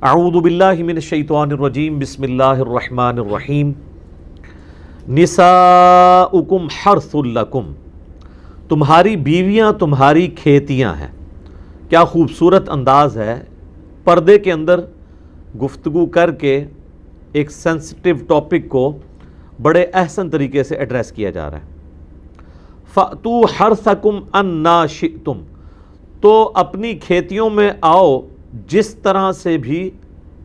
اعوذ باللہ من الشیطان الرجیم بسم اللہ الرحمن الرحیم نساؤکم حرث لکم، تمہاری بیویاں تمہاری کھیتیاں ہیں۔ کیا خوبصورت انداز ہے، پردے کے اندر گفتگو کر کے ایک سینسٹیو ٹاپک کو بڑے احسن طریقے سے ایڈریس کیا جا رہا ہے۔ فَأْتُوا حَرْثَكُمْ أَنَّا شِئْتُمْ، تو اپنی کھیتیوں میں آؤ جس طرح سے بھی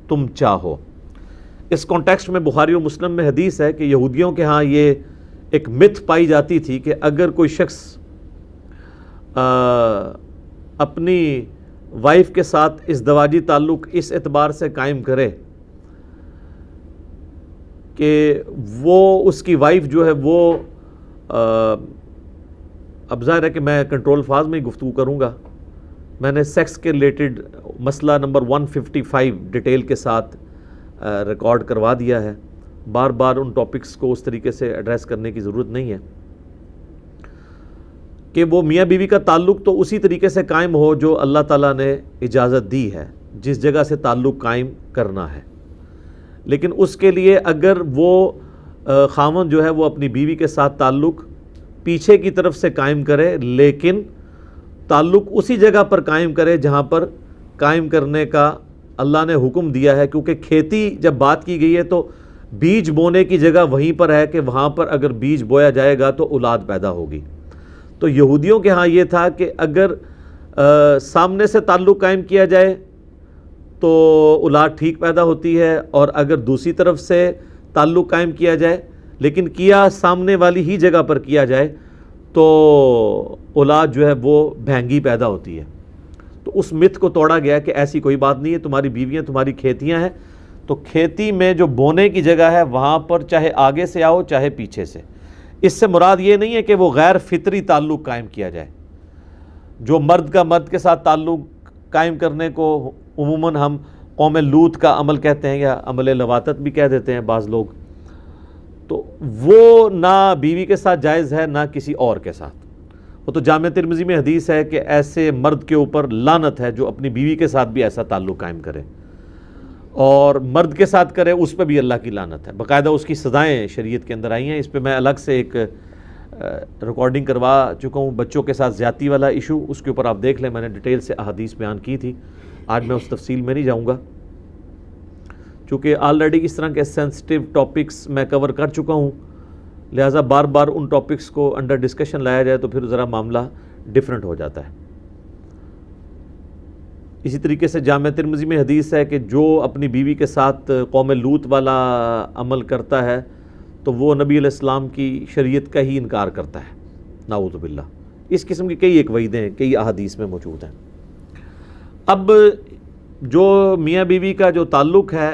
تم چاہو۔ اس کانٹیکسٹ میں بخاری و مسلم میں حدیث ہے کہ یہودیوں کے ہاں یہ ایک متھ پائی جاتی تھی کہ اگر کوئی شخص اپنی وائف کے ساتھ ازدواجی تعلق اس اعتبار سے قائم کرے کہ وہ اس کی وائف جو ہے وہ اب ظاہر ہے کہ میں کنٹرول فاز میں ہی گفتگو کروں گا، میں نے سیکس کے ریلیٹڈ مسئلہ نمبر 155 ڈیٹیل کے ساتھ ریکارڈ کروا دیا ہے، بار بار ان ٹاپکس کو اس طریقے سے ایڈریس کرنے کی ضرورت نہیں ہے کہ وہ میاں بیوی کا تعلق تو اسی طریقے سے قائم ہو جو اللہ تعالیٰ نے اجازت دی ہے جس جگہ سے تعلق قائم کرنا ہے، لیکن اس کے لیے اگر وہ خاوند جو ہے وہ اپنی بیوی کے ساتھ تعلق پیچھے کی طرف سے قائم کرے، لیکن تعلق اسی جگہ پر قائم کرے جہاں پر قائم کرنے کا اللہ نے حکم دیا ہے، کیونکہ کھیتی جب بات کی گئی ہے تو بیج بونے کی جگہ وہیں پر ہے کہ وہاں پر اگر بیج بویا جائے گا تو اولاد پیدا ہوگی۔ تو یہودیوں کے ہاں یہ تھا کہ اگر سامنے سے تعلق قائم کیا جائے تو اولاد ٹھیک پیدا ہوتی ہے، اور اگر دوسری طرف سے تعلق قائم کیا جائے لیکن کیا سامنے والی ہی جگہ پر کیا جائے تو اولاد جو ہے وہ بھینگی پیدا ہوتی ہے۔ تو اس متھ کو توڑا گیا کہ ایسی کوئی بات نہیں ہے، تمہاری بیویاں تمہاری کھیتیاں ہیں، تو کھیتی میں جو بونے کی جگہ ہے وہاں پر چاہے آگے سے آؤ چاہے پیچھے سے۔ اس سے مراد یہ نہیں ہے کہ وہ غیر فطری تعلق قائم کیا جائے، جو مرد کا مرد کے ساتھ تعلق قائم کرنے کو عموماً ہم قوم لوط کا عمل کہتے ہیں یا عمل لواطت بھی کہہ دیتے ہیں بعض لوگ، تو وہ نہ بیوی کے ساتھ جائز ہے نہ کسی اور کے ساتھ۔ وہ تو جامع ترمذی میں حدیث ہے کہ ایسے مرد کے اوپر لعنت ہے جو اپنی بیوی کے ساتھ بھی ایسا تعلق قائم کرے، اور مرد کے ساتھ کرے اس پہ بھی اللہ کی لعنت ہے، باقاعدہ اس کی سزائیں شریعت کے اندر آئی ہیں۔ اس پہ میں الگ سے ایک ریکارڈنگ کروا چکا ہوں، بچوں کے ساتھ زیادتی والا ایشو، اس کے اوپر آپ دیکھ لیں، میں نے ڈیٹیل سے احادیث بیان کی تھی، آج میں اس تفصیل میں نہیں جاؤں گا چونکہ آلریڈی اس طرح کے سینسٹیو ٹاپکس میں کور کر چکا ہوں، لہٰذا بار بار ان ٹاپکس کو انڈر ڈسکشن لایا جائے تو پھر ذرا معاملہ ڈیفرنٹ ہو جاتا ہے۔ اسی طریقے سے جامع ترمذی میں حدیث ہے کہ جو اپنی بیوی کے ساتھ قوم لوط والا عمل کرتا ہے تو وہ نبی علیہ السلام کی شریعت کا ہی انکار کرتا ہے، نعوذ باللہ۔ اس قسم کی کئی ایک وعیدیں ہیں، کئی احادیث میں موجود ہیں۔ اب جو میاں بیوی کا جو تعلق ہے،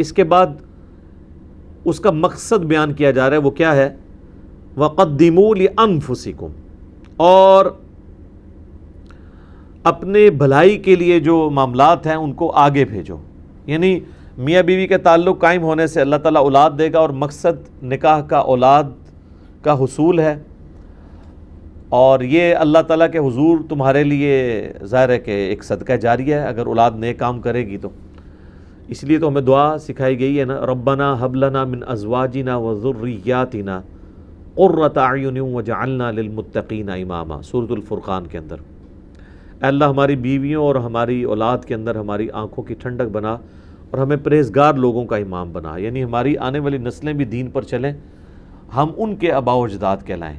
اس کے بعد اس کا مقصد بیان کیا جا رہا ہے، وہ کیا ہے؟ وَقَدِّمُوا لِأَنفُسِكُمْ، اور اپنے بھلائی کے لیے جو معاملات ہیں ان کو آگے بھیجو، یعنی میاں بیوی کے تعلق قائم ہونے سے اللہ تعالیٰ اولاد دے گا، اور مقصد نکاح کا اولاد کا حصول ہے، اور یہ اللہ تعالیٰ کے حضور تمہارے لیے ظاہر ہے کہ ایک صدقہ جاریہ ہے اگر اولاد نیک کام کرے گی تو۔ اس لیے تو ہمیں دعا سکھائی گئی ہے نا، ربنا ہب لنا من ازواجنا وذریاتنا قرۃ اعین وجعلنا للمتقین اماما، سورۃ الفرقان کے اندر۔ اے اللہ ہماری بیویوں اور ہماری اولاد کے اندر ہماری آنکھوں کی ٹھنڈک بنا اور ہمیں پرہیزگار لوگوں کا امام بنا، یعنی ہماری آنے والی نسلیں بھی دین پر چلیں، ہم ان کے آباء و اجداد کہلائیں،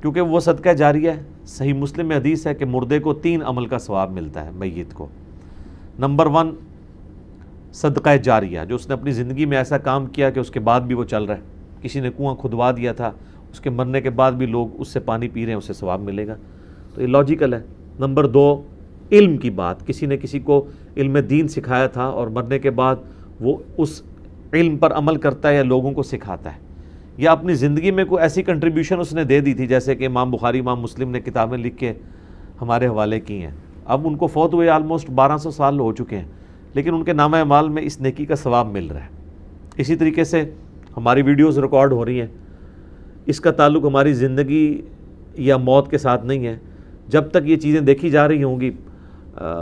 کیونکہ وہ صدقہ جاریہ ہے۔ صحیح مسلم میں حدیث ہے کہ مردے کو 3 عمل کا ثواب ملتا ہے میت کو۔ نمبر 1 صدقہ جاریہ، جو اس نے اپنی زندگی میں ایسا کام کیا کہ اس کے بعد بھی وہ چل رہا ہے، کسی نے کنواں کھدوا دیا تھا، اس کے مرنے کے بعد بھی لوگ اس سے پانی پی رہے ہیں، اسے ثواب ملے گا، تو یہ لاجیکل ہے۔ نمبر 2 علم کی بات، کسی نے کسی کو علم دین سکھایا تھا اور مرنے کے بعد وہ اس علم پر عمل کرتا ہے یا لوگوں کو سکھاتا ہے، یا اپنی زندگی میں کوئی ایسی کنٹریبیوشن اس نے دے دی تھی، جیسے کہ امام بخاری امام مسلم نے کتابیں لکھ کے ہمارے حوالے کی ہیں، اب ان کو فوت ہوئے آلموسٹ 1200 سال ہو چکے ہیں، لیکن ان کے نامہ اعمال میں اس نیکی کا ثواب مل رہا ہے۔ اسی طریقے سے ہماری ویڈیوز ریکارڈ ہو رہی ہیں، اس کا تعلق ہماری زندگی یا موت کے ساتھ نہیں ہے، جب تک یہ چیزیں دیکھی جا رہی ہوں گی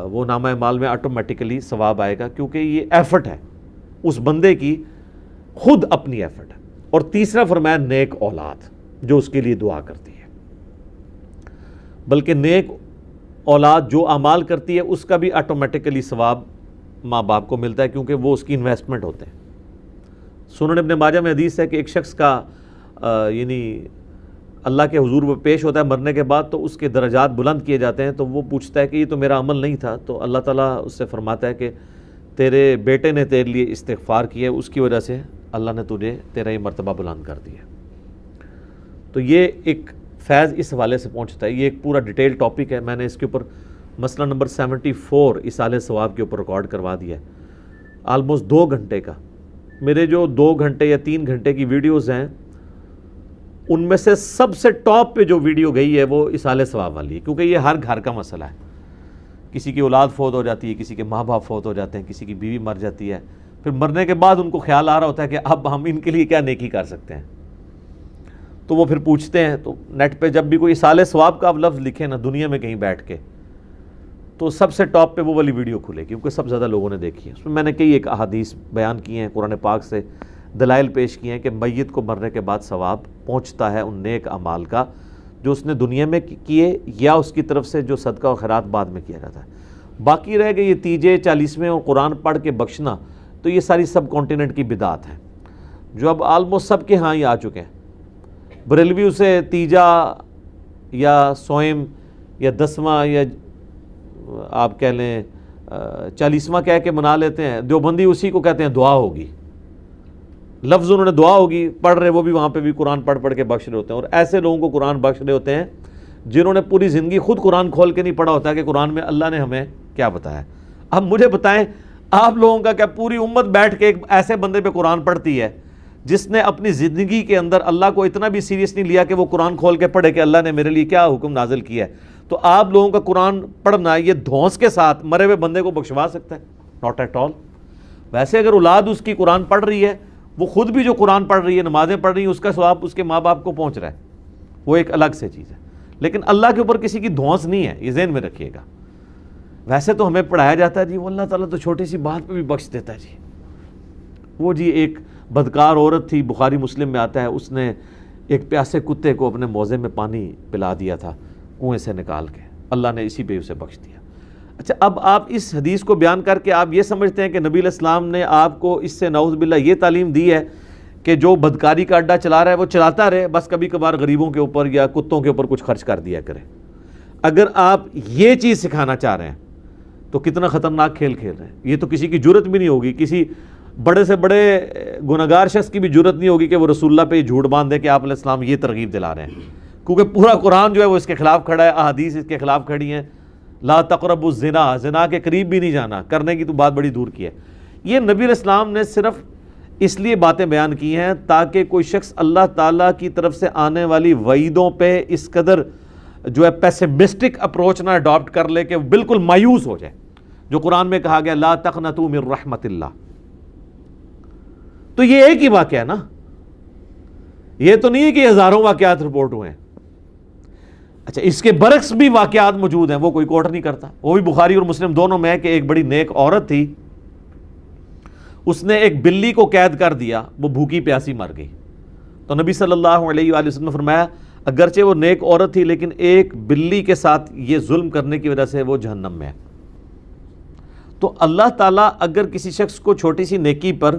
وہ نامہ اعمال میں آٹومیٹیکلی ثواب آئے گا، کیونکہ یہ ایفرٹ ہے اس بندے کی، خود اپنی ایفرٹ ہے۔ اور تیسرا فرمایا نیک اولاد جو اس کے لیے دعا کرتی ہے، بلکہ نیک اولاد جو اعمال کرتی ہے اس کا بھی آٹومیٹیکلی ثواب ماں باپ کو ملتا ہے، کیونکہ وہ اس کی انویسٹمنٹ ہوتے ہیں۔ سنن ابن ماجہ میں حدیث ہے کہ ایک شخص کا یعنی اللہ کے حضور وہ پیش ہوتا ہے مرنے کے بعد، تو اس کے درجات بلند کیے جاتے ہیں، تو وہ پوچھتا ہے کہ یہ تو میرا عمل نہیں تھا، تو اللہ تعالیٰ اس سے فرماتا ہے کہ تیرے بیٹے نے تیرے لیے استغفار کیا، اس کی وجہ سے اللہ نے تجھے تیرا یہ مرتبہ بلند کر دیا۔ تو یہ ایک فیض اس حوالے سے پہنچتا ہے، یہ ایک پورا ڈیٹیل ٹاپک ہے، میں نے اس کے اوپر مسئلہ نمبر 74 اصالہ ثواب کے اوپر ریکارڈ کروا دیا ہے، آلموسٹ 2 گھنٹے کا۔ میرے جو 2 گھنٹے یا 3 گھنٹے کی ویڈیوز ہیں، ان میں سے سب سے ٹاپ پہ جو ویڈیو گئی ہے وہ اصالہ ثواب والی ہے، کیونکہ یہ ہر گھر کا مسئلہ ہے۔ کسی کی اولاد فوت ہو جاتی ہے، کسی کے ماں باپ فوت ہو جاتے ہیں، کسی کی بیوی مر جاتی ہے، پھر مرنے کے بعد ان کو خیال آ رہا ہوتا ہے کہ اب ہم ان کے لیے کیا نیکی کر سکتے ہیں، تو وہ پھر پوچھتے ہیں۔ تو نیٹ پہ جب بھی کوئی اصالہ ثواب کا آپ لفظ لکھیں نا دنیا میں کہیں بیٹھ کے، تو سب سے ٹاپ پہ وہ والی ویڈیو کھلے، کیونکہ سب زیادہ لوگوں نے دیکھی ہے۔ اس میں میں نے کئی ایک احادیث بیان کی ہیں، قرآن پاک سے دلائل پیش کیے ہیں کہ میت کو مرنے کے بعد ثواب پہنچتا ہے ان نیک اعمال کا جو اس نے دنیا میں کیے، یا اس کی طرف سے جو صدقہ و خیرات بعد میں کیا جاتا ہے۔ باقی رہ گئے یہ تیجے 40ویں اور قرآن پڑھ کے بخشنا، تو یہ ساری سب کانٹیننٹ کی بدعات ہیں جو اب آلموسٹ سب کے ہاں ہی آ چکے ہیں۔ بریلوی اسے تیجا یا سوئم یا 10واں یا آپ کہہ لیں 40واں کہہ کے منا لیتے ہیں، دیوبندی اسی کو کہتے ہیں دعا ہوگی، لفظ انہوں نے دعا ہوگی پڑھ رہے، وہ بھی وہاں پہ بھی قرآن پڑھ پڑھ کے بخش رہے ہوتے ہیں، اور ایسے لوگوں کو قرآن بخش رہے ہوتے ہیں جنہوں نے پوری زندگی خود قرآن کھول کے نہیں پڑھا ہوتا کہ قرآن میں اللہ نے ہمیں کیا بتایا۔ اب مجھے بتائیں آپ لوگوں کا کیا پوری امت بیٹھ کے ایک ایسے بندے پہ قرآن پڑھتی ہے جس نے اپنی زندگی کے اندر اللہ کو اتنا بھی سیریس نہیں لیا کہ وہ قرآن کھول کے پڑھے کہ اللہ نے میرے لیے کیا حکم نازل کیا ہے؟ تو آپ لوگوں کا قرآن پڑھنا یہ دھونس کے ساتھ مرے ہوئے بندے کو بخشوا سکتا ہے؟ Not at all. ویسے اگر اولاد اس کی قرآن پڑھ رہی ہے، وہ خود بھی جو قرآن پڑھ رہی ہے، نمازیں پڑھ رہی ہیں، اس کا ثواب اس کے ماں باپ کو پہنچ رہا ہے، وہ ایک الگ سے چیز ہے۔ لیکن اللہ کے اوپر کسی کی دھونس نہیں ہے، یہ ذہن میں رکھیے گا۔ ویسے تو ہمیں پڑھایا جاتا ہے جی وہ اللہ تعالیٰ تو چھوٹی سی بات پہ بھی بخش دیتا ہے جی۔ وہ جی ایک بدکار عورت تھی، بخاری مسلم میں آتا ہے، اس نے ایک پیاسے کتے کو اپنے موزے میں پانی پلا دیا تھا کنویں سے نکال کے، اللہ نے اسی پہ اسے بخش دیا۔ اچھا، اب آپ اس حدیث کو بیان کر کے آپ یہ سمجھتے ہیں کہ نبی علیہ السلام نے آپ کو اس سے نعوذ باللہ یہ تعلیم دی ہے کہ جو بدکاری کا اڈا چلا رہا ہے وہ چلاتا رہے، بس کبھی کبھار غریبوں کے اوپر یا کتوں کے اوپر کچھ خرچ کر دیا کرے؟ اگر آپ یہ چیز سکھانا چاہ رہے ہیں تو کتنا خطرناک کھیل کھیل رہے ہیں۔ یہ تو کسی کی جرت بھی نہیں ہوگی، کسی بڑے سے بڑے گنہگار شخص کی بھی جرت نہیں ہوگی کہ وہ رسول اللہ پہ جھوٹ باندھ دے کہ آپ علیہ السلام یہ ترغیب دلا رہے ہیں، کیونکہ پورا قرآن جو ہے وہ اس کے خلاف کھڑا ہے، احادیث اس کے خلاف کھڑی ہیں۔ لا تقربوا الزنا، زنا کے قریب بھی نہیں جانا، کرنے کی تو بات بڑی دور کی ہے۔ یہ نبی علیہ السلام نے صرف اس لیے باتیں بیان کی ہیں تاکہ کوئی شخص اللہ تعالیٰ کی طرف سے آنے والی وعیدوں پہ اس قدر جو ہے پیسمسٹک اپروچ نہ اڈاپٹ کر لے کہ وہ بالکل مایوس ہو جائے۔ جو قرآن میں کہا گیا لا تقنطوا من رحمت اللہ، تو یہ ایک ہی واقعہ ہے نا، یہ تو نہیں ہے کہ ہزاروں واقعات رپورٹ ہوئے ہیں۔ اچھا، اس کے برعکس بھی واقعات موجود ہیں، وہ کوئی کوٹ نہیں کرتا، وہ بھی بخاری اور مسلم دونوں میں ہے کہ ایک بڑی نیک عورت تھی، اس نے ایک بلی کو قید کر دیا، وہ بھوکی پیاسی مر گئی۔ تو نبی صلی اللہ علیہ وآلہ وسلم نے فرمایا اگرچہ وہ نیک عورت تھی لیکن ایک بلی کے ساتھ یہ ظلم کرنے کی وجہ سے وہ جہنم میں ہے۔ تو اللہ تعالیٰ اگر کسی شخص کو چھوٹی سی نیکی پر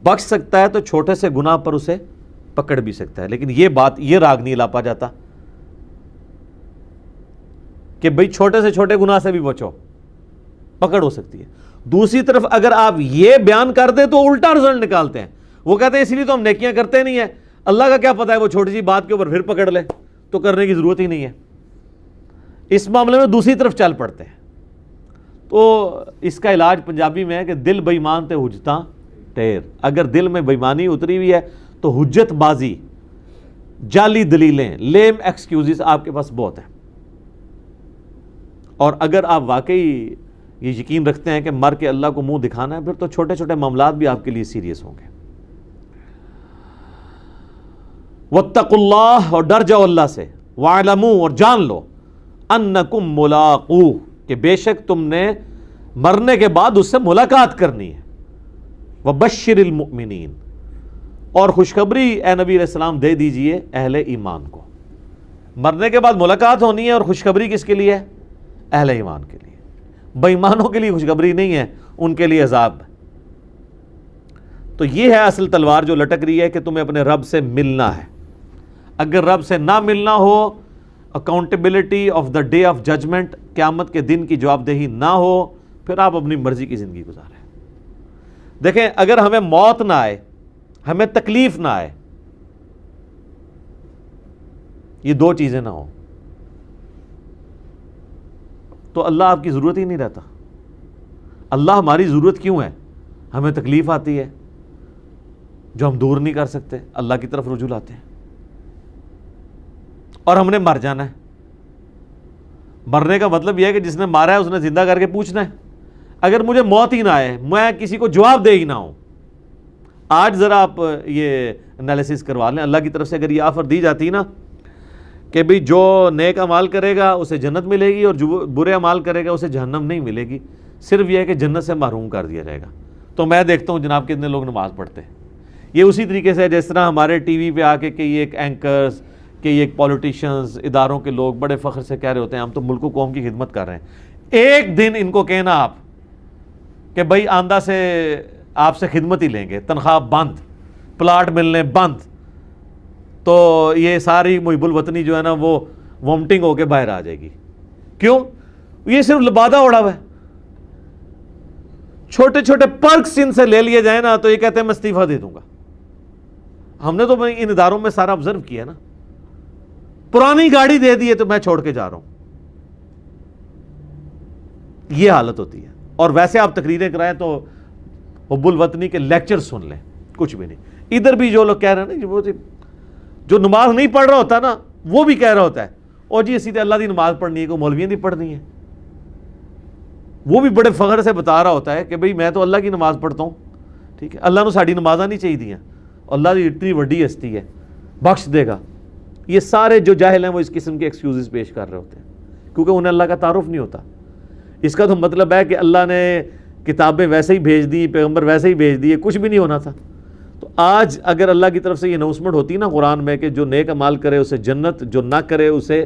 بخش سکتا ہے تو چھوٹے سے گناہ پر اسے پکڑ بھی سکتا ہے، لیکن یہ بات یہ راگ نہیں لاپا جاتا کہ بھئی چھوٹے سے چھوٹے گناہ سے بھی بچو، پکڑ ہو سکتی ہے۔ دوسری طرف اگر آپ یہ بیان کر دیں تو الٹا رزلٹ نکالتے ہیں، وہ کہتے ہیں اسی لیے تو ہم نیکیاں کرتے نہیں ہیں، اللہ کا کیا پتہ ہے وہ چھوٹی سی بات کے اوپر پھر پکڑ لے تو کرنے کی ضرورت ہی نہیں ہے۔ اس معاملے میں دوسری طرف چل پڑتے ہیں۔ تو اس کا علاج پنجابی میں ہے کہ دل بے ایمان تے حجتاں ٹیر، اگر دل میں بے ایمانی اتری ہوئی ہے تو حجت بازی، جعلی دلیلیں، لیم ایکسکیوزز آپ کے پاس بہت ہیں، اور اگر آپ واقعی یہ یقین رکھتے ہیں کہ مر کے اللہ کو منہ دکھانا ہے پھر تو چھوٹے چھوٹے معاملات بھی آپ کے لیے سیریس ہوں گے۔ واتقوا اللہ، اور ڈر جاؤ اللہ سے، واعلموا، اور جان لو، انکم ملاقوہ، کہ بے شک تم نے مرنے کے بعد اس سے ملاقات کرنی ہے. وبشر المؤمنین، اور خوشخبری اے نبی علیہ السلام دے دیجئے اہل ایمان کو. مرنے کے بعد ملاقات ہونی ہے، اور خوشخبری کس کے لیے ہے؟ اہل ایمان کے لیے. بے ایمانوں کے لیے خوشخبری نہیں ہے، ان کے لیے عذاب ہے. تو یہ ہے اصل تلوار جو لٹک رہی ہے کہ تمہیں اپنے رب سے ملنا ہے. اگر رب سے نہ ملنا ہو، accountability of the day of judgement, قیامت کے دن کی جواب دہی نہ ہو، پھر آپ اپنی مرضی کی زندگی گزاریں. دیکھیں، اگر ہمیں موت نہ آئے، ہمیں تکلیف نہ آئے، یہ دو چیزیں نہ ہوں، تو اللہ آپ کی ضرورت ہی نہیں رہتا. اللہ ہماری ضرورت کیوں ہے؟ ہمیں تکلیف آتی ہے جو ہم دور نہیں کر سکتے، اللہ کی طرف رجوع لاتے ہیں، اور ہم نے مر جانا ہے. مرنے کا مطلب یہ ہے کہ جس نے مارا ہے اس نے زندہ کر کے پوچھنا ہے. اگر مجھے موت ہی نہ آئے، میں کسی کو جواب دے ہی نہ ہوں. آج ذرا آپ یہ انالیسس کروا لیں، اللہ کی طرف سے اگر یہ آفر دی جاتی نا کہ بھئی جو نیک اعمال کرے گا اسے جنت ملے گی، اور جو برے اعمال کرے گا اسے جہنم نہیں ملے گی، صرف یہ ہے کہ جنت سے محروم کر دیا جائے گا، تو میں دیکھتا ہوں جناب کتنے لوگ نماز پڑھتے ہیں. یہ اسی طریقے سے جس طرح ہمارے ٹی وی پہ آ کے کہ یہ ایک اینکرز، کہ یہ ایک پولیٹیشنز، اداروں کے لوگ بڑے فخر سے کہہ رہے ہوتے ہیں ہم تو ملک و قوم کی خدمت کر رہے ہیں. ایک دن ان کو کہنا آپ کہ بھائی آندہ سے آپ سے خدمت ہی لیں گے، تنخواہ بند، پلاٹ ملنے بند، تو یہ ساری محب الوطنی جو ہے نا وہ وومٹنگ ہو کے باہر آ جائے گی. کیوں؟ یہ صرف لبادہ اڑا ہوا ہے. چھوٹے چھوٹے پرکس ان سے لے لیے جائیں نا تو یہ کہتے ہیں میں استعفیٰ دے دوں گا. ہم نے تو ان اداروں میں سارا آبزرو کیا نا، پرانی گاڑی دے دی ہے تو میں چھوڑ کے جا رہا ہوں. یہ حالت ہوتی ہے. اور ویسے آپ تقریریں کرائیں تو حب الوطنی کے لیکچر سن لیں، کچھ بھی نہیں. ادھر بھی جو لوگ کہہ رہے ہیں نا، وہ جو نماز نہیں پڑھ رہا ہوتا نا وہ بھی کہہ رہا ہوتا ہے اور جی سیدھے اللہ دی نماز پڑھنی ہے، کوئی مولویوں دی پڑھنی ہے. وہ بھی بڑے فخر سے بتا رہا ہوتا ہے کہ بھئی میں تو اللہ کی نماز پڑھتا ہوں. ٹھیک ہے، اللہ نے ساڑی نمازاں نہیں چاہیے دیا، اللہ دی اتنی وڈی ہستی ہے، بخش دے گا. یہ سارے جو جاہل ہیں وہ اس قسم کے ایکسکیوزز پیش کر رہے ہوتے ہیں کیونکہ انہیں اللہ کا تعارف نہیں ہوتا. اس کا تو مطلب ہے کہ اللہ نے کتابیں ویسے ہی بھیج دی، پیغمبر ویسے ہی بھیج دیے، کچھ بھی نہیں ہونا تھا. تو آج اگر اللہ کی طرف سے یہ اناؤنسمنٹ ہوتی نا قرآن میں کہ جو نیک اعمال کرے اسے جنت، جو نہ کرے اسے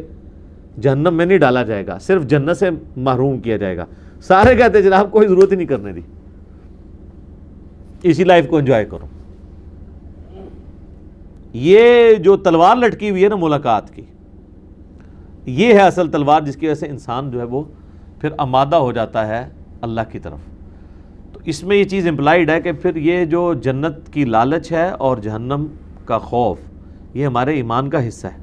جہنم میں نہیں ڈالا جائے گا، صرف جنت سے محروم کیا جائے گا، سارے کہتے ہیں جناب کوئی ضرورت ہی نہیں کرنے دی، اسی لائف کو انجوائے کرو. یہ جو تلوار لٹکی ہوئی ہے نا ملاقات کی، یہ ہے اصل تلوار جس کی وجہ سے انسان جو ہے وہ پھر آمادہ ہو جاتا ہے اللہ کی طرف. تو اس میں یہ چیز امپلائیڈ ہے کہ پھر یہ جو جنت کی لالچ ہے اور جہنم کا خوف، یہ ہمارے ایمان کا حصہ ہے.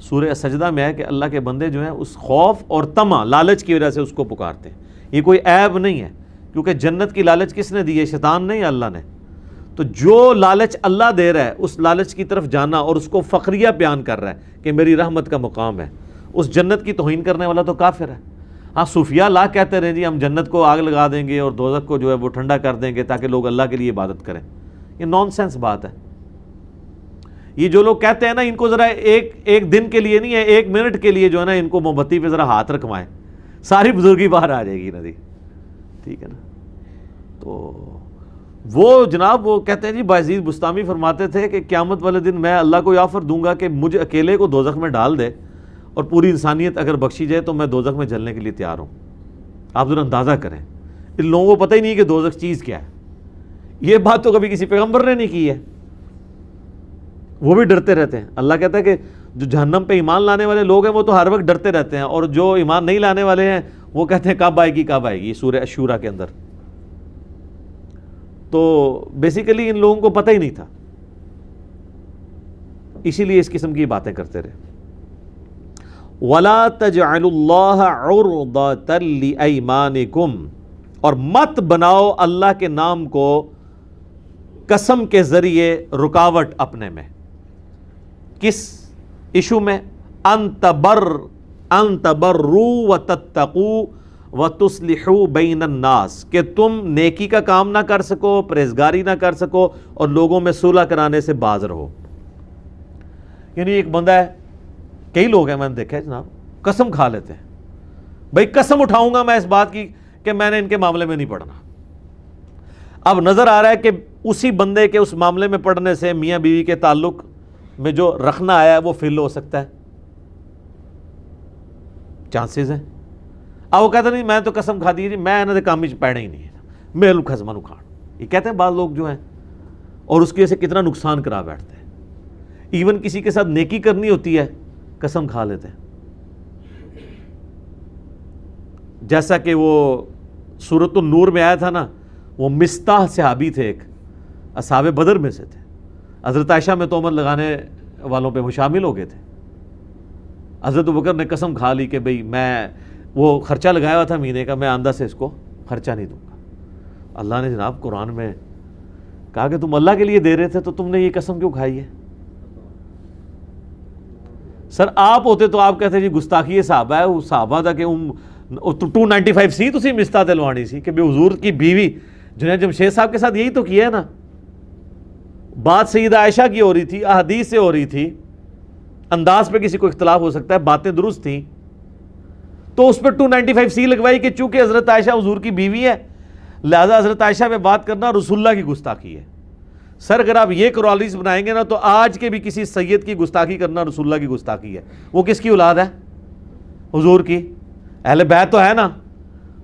سورہ سجدہ میں ہے کہ اللہ کے بندے جو ہیں اس خوف اور طمع، لالچ کی وجہ سے اس کو پکارتے ہیں. یہ کوئی عیب نہیں ہے کیونکہ جنت کی لالچ کس نے دی ہے؟ شیطان نہیں، اللہ نے. تو جو لالچ اللہ دے رہا ہے اس لالچ کی طرف جانا اور اس کو فخریہ بیان کر رہا ہے کہ میری رحمت کا مقام ہے، اس جنت کی توہین کرنے والا تو کافر ہے. ہاں صوفیاء لا کہتے رہے جی ہم جنت کو آگ لگا دیں گے اور دوزخ کو جو ہے وہ ٹھنڈا کر دیں گے تاکہ لوگ اللہ کے لیے عبادت کریں. یہ نان سینس بات ہے. یہ جو لوگ کہتے ہیں نا ان کو ذرا ایک دن کے لیے نہیں ہے، 1 منٹ کے لیے جو ہے نا ان کو موم بتی پہ ذرا ہاتھ رکھوائیں، ساری بزرگی باہر آ جائے گی نا جی. ٹھیک ہے نا. تو وہ جناب وہ کہتے ہیں جی باعزید بستامی فرماتے تھے کہ قیامت والے دن میں اللہ کو یہ آفر دوں گا کہ مجھے اکیلے کو دوزخ میں ڈال دے اور پوری انسانیت اگر بخشی جائے تو میں دوزخ میں جلنے کے لیے تیار ہوں. آپ ذرا اندازہ کریں، ان لوگوں کو پتہ ہی نہیں کہ دوزخ چیز کیا ہے. یہ بات تو کبھی کسی پیغمبر نے نہیں کی ہے، وہ بھی ڈرتے رہتے ہیں. اللہ کہتا ہے کہ جو جہنم پہ ایمان لانے والے لوگ ہیں وہ تو ہر وقت ڈرتے رہتے ہیں، اور جو ایمان نہیں لانے والے ہیں وہ کہتے ہیں کب آئے گی کب آئے گی. سورہ الشورى کے اندر. تو بیسیکلی ان لوگوں کو پتہ ہی نہیں تھا، اسی لیے اس قسم کی باتیں کرتے رہے. وَلَا تَجْعَلُوا اللَّهَ عُرْضَةً لِأَيْمَانِكُمْ، اور مت بناؤ اللہ کے نام کو قسم کے ذریعے رکاوٹ اپنے میں. کس ایشو میں؟ ان تبروا وتتقوا وتصلحوا بین الناس، کہ تم نیکی کا کام نہ کر سکو، پرہیزگاری نہ کر سکو اور لوگوں میں صلح کرانے سے باز رہو. یعنی ایک بندہ ہے، کئی لوگ ہیں میں نے دیکھا ہے جناب، قسم کھا لیتے ہیں بھائی قسم اٹھاؤں گا میں اس بات کی کہ میں نے ان کے معاملے میں نہیں پڑھنا. اب نظر آ رہا ہے کہ اسی بندے کے اس معاملے میں پڑھنے سے میاں بیوی کے تعلق میں جو رکھنا آیا ہے وہ فیل ہو سکتا ہے, چانسز ہیں. اب وہ کہتے نہیں میں تو قسم کھا دی جی میں انہوں نے کام پیڑا ہی نہیں ہے, میرے خزمہ نو کھان, یہ کہتے ہیں بعض لوگ جو ہیں, اور اس کی وجہ سے کتنا نقصان کرا بیٹھتے ہیں. ایون کسی کے ساتھ نیکی کرنی ہوتی ہے قسم کھا لیتے ہیں, جیسا کہ وہ سورۃ النور میں آیا تھا نا, وہ مستاح صحابی تھے, ایک اصحاب بدر میں سے تھے, حضرت عائشہ میں تہمت لگانے والوں پہ وہ شامل ہو گئے تھے. حضرت ابوبکر نے قسم کھا لی کہ بھئی میں وہ خرچہ لگایا ہوا تھا مہینے کا, میں آندہ سے اس کو خرچہ نہیں دوں گا. اللہ نے جناب قرآن میں کہا کہ تم اللہ کے لیے دے رہے تھے تو تم نے یہ قسم کیوں کھائی ہے؟ سر آپ ہوتے تو آپ کہتے جی گستاخی صحابہ ہے, وہ صحابہ تھا کہ 295 سی تسی مستا دلوانی سی کہ بے حضور کی بیوی جنید جمشید صاحب کے ساتھ یہی تو کیا ہے نا. بات سیدہ عائشہ کی ہو رہی تھی, احادیث سے ہو رہی تھی, انداز پہ کسی کو اختلاف ہو سکتا ہے, باتیں درست تھیں, تو اس پہ 295 سی لگوائی کہ چونکہ حضرت عائشہ حضور کی بیوی ہے لہذا حضرت عائشہ پہ بات کرنا رسول اللہ کی گستاخی ہے. سر اگر آپ یہ کرالس بنائیں گے نا تو آج کے بھی کسی سید کی گستاخی کرنا رسول اللہ کی گستاخی ہے. وہ کس کی اولاد ہے؟ حضور کی, اہل بیت تو ہے نا.